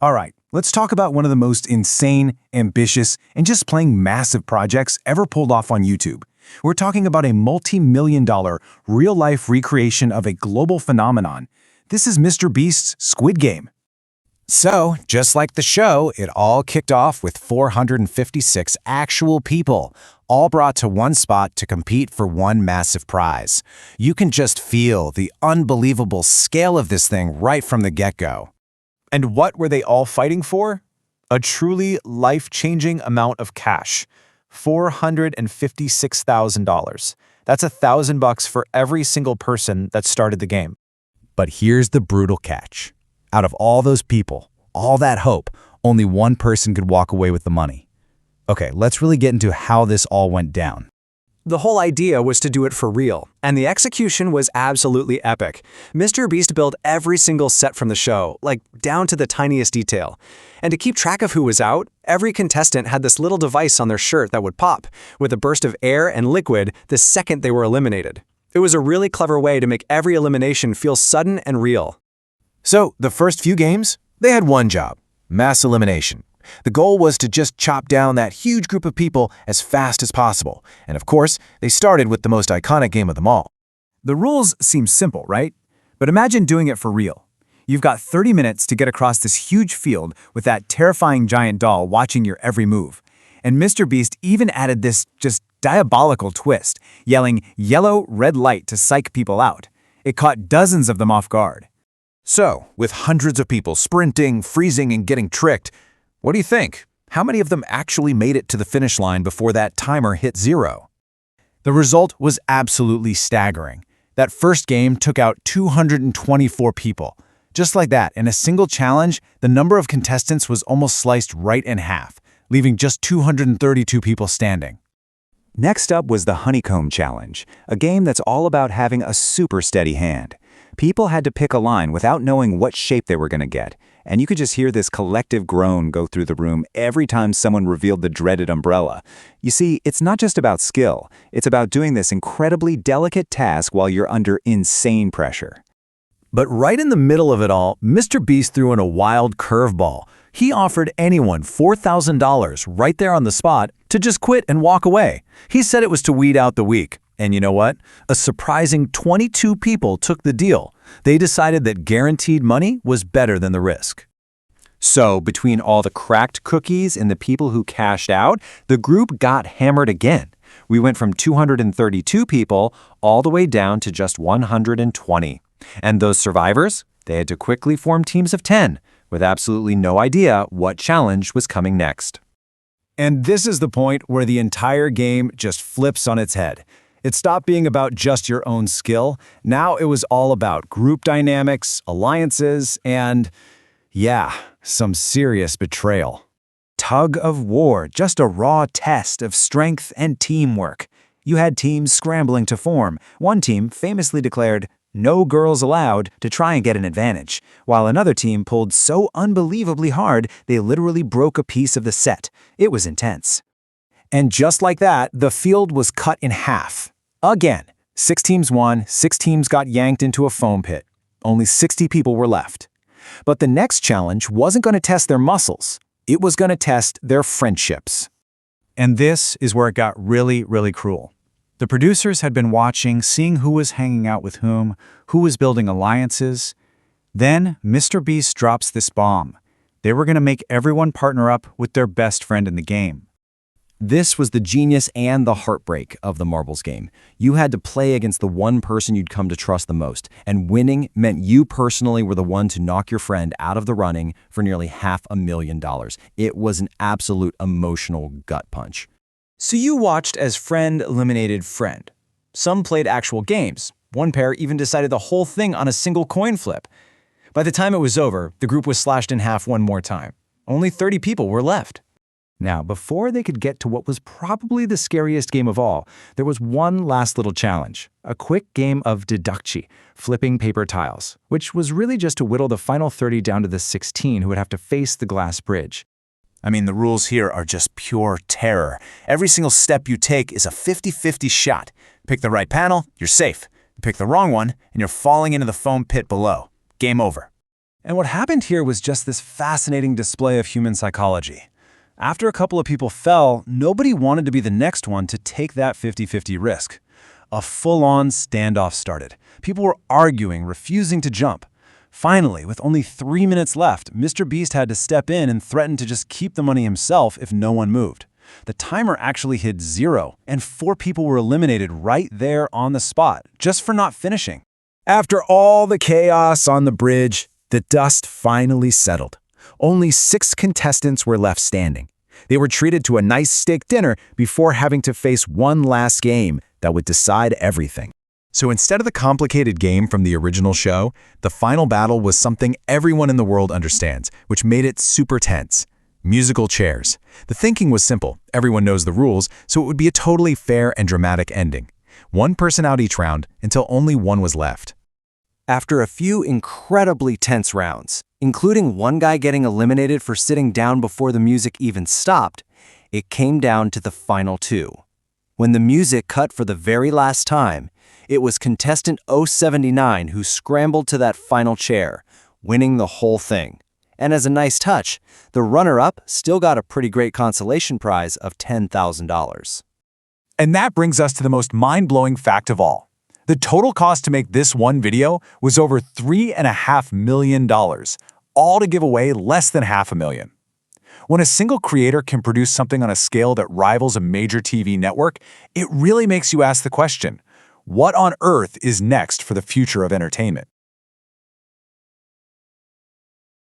All right, let's talk about one of the most insane, ambitious, and just plain massive projects ever pulled off on YouTube. We're talking about a multi-million-dollar, real-life recreation of a global phenomenon. This is MrBeast's Squid Game. So, just like the show, it all kicked off with 456 actual people, all brought to one spot to compete for one massive prize. You can just feel the unbelievable scale of this thing right from the get-go. And what were they all fighting for? A truly life-changing amount of cash. $456,000. That's $1,000 for every single person that started the game. But here's the brutal catch. Out of all those people, all that hope, only one person could walk away with the money. Okay, let's really get into how this all went down. The whole idea was to do it for real, and the execution was absolutely epic. MrBeast built every single set from the show, like down to the tiniest detail. And to keep track of who was out, every contestant had this little device on their shirt that would pop, with a burst of air and liquid the second they were eliminated. It was a really clever way to make every elimination feel sudden and real. So, the first few games, they had one job: mass elimination. The goal was to just chop down that huge group of people as fast as possible. And of course, they started with the most iconic game of them all. The rules seem simple, right? But imagine doing it for real. You've got 30 minutes to get across this huge field with that terrifying giant doll watching your every move. And MrBeast even added this just diabolical twist, yelling yellow, red light to psych people out. It caught dozens of them off guard. So, with hundreds of people sprinting, freezing, and getting tricked, what do you think? How many of them actually made it to the finish line before that timer hit 0? The result was absolutely staggering. That first game took out 224 people. Just like that, in a single challenge, the number of contestants was almost sliced right in half, leaving just 232 people standing. Next up was the Honeycomb Challenge, a game that's all about having a super steady hand. People had to pick a line without knowing what shape they were going to get, and you could just hear this collective groan go through the room every time someone revealed the dreaded umbrella. You see, it's not just about skill, it's about doing this incredibly delicate task while you're under insane pressure. But right in the middle of it all, MrBeast threw in a wild curveball. He offered anyone $4,000 right there on the spot to just quit and walk away. He said it was to weed out the weak. And you know what? A surprising 22 people took the deal. They decided that guaranteed money was better than the risk. So, between all the cracked cookies and the people who cashed out, the group got hammered again. We went from 232 people all the way down to just 120. And those survivors, they had to quickly form teams of 10, with absolutely no idea what challenge was coming next. And this is the point where the entire game just flips on its head. It stopped being about just your own skill. Now it was all about group dynamics, alliances, and, yeah, some serious betrayal. Tug of war, just a raw test of strength and teamwork. You had teams scrambling to form. One team famously declared, "No girls allowed," to try and get an advantage, while another team pulled so unbelievably hard they literally broke a piece of the set. It was intense. And just like that, the field was cut in half. Again, 6 teams won, 6 teams got yanked into a foam pit. Only 60 people were left. But the next challenge wasn't going to test their muscles. It was going to test their friendships. And this is where it got really, really cruel. The producers had been watching, seeing who was hanging out with whom, who was building alliances. Then MrBeast drops this bomb. They were going to make everyone partner up with their best friend in the game. This was the genius and the heartbreak of the marbles game. You had to play against the one person you'd come to trust the most, and winning meant you personally were the one to knock your friend out of the running for nearly $500,000. It was an absolute emotional gut punch. So you watched as friend eliminated friend. Some played actual games. One pair even decided the whole thing on a single coin flip. By the time it was over, the group was slashed in half one more time. Only 30 people were left. Now, before they could get to what was probably the scariest game of all, there was one last little challenge, a quick game of deducci, flipping paper tiles, which was really just to whittle the final 30 down to the 16 who would have to face the glass bridge. I mean, the rules here are just pure terror. Every single step you take is a 50-50 shot. Pick the right panel, you're safe. Pick the wrong one, and you're falling into the foam pit below. Game over. And what happened here was just this fascinating display of human psychology. After a couple of people fell, nobody wanted to be the next one to take that 50-50 risk. A full-on standoff started. People were arguing, refusing to jump. Finally, with only 3 minutes left, MrBeast had to step in and threaten to just keep the money himself if no one moved. The timer actually hit 0, and 4 people were eliminated right there on the spot, just for not finishing. After all the chaos on the bridge, the dust finally settled. Only 6 contestants were left standing. They were treated to a nice steak dinner before having to face one last game that would decide everything. So instead of the complicated game from the original show, the final battle was something everyone in the world understands, which made it super tense. Musical chairs. The thinking was simple. Everyone knows the rules, so it would be a totally fair and dramatic ending. 1 person out each round until only 1 was left. After a few incredibly tense rounds, including one guy getting eliminated for sitting down before the music even stopped, it came down to the final 2. When the music cut for the very last time, it was contestant 079 who scrambled to that final chair, winning the whole thing. And as a nice touch, the runner-up still got a pretty great consolation prize of $10,000. And that brings us to the most mind-blowing fact of all. The total cost to make this one video was over $3.5 million, all to give away less than $500,000. When a single creator can produce something on a scale that rivals a major TV network, it really makes you ask the question, what on earth is next for the future of entertainment?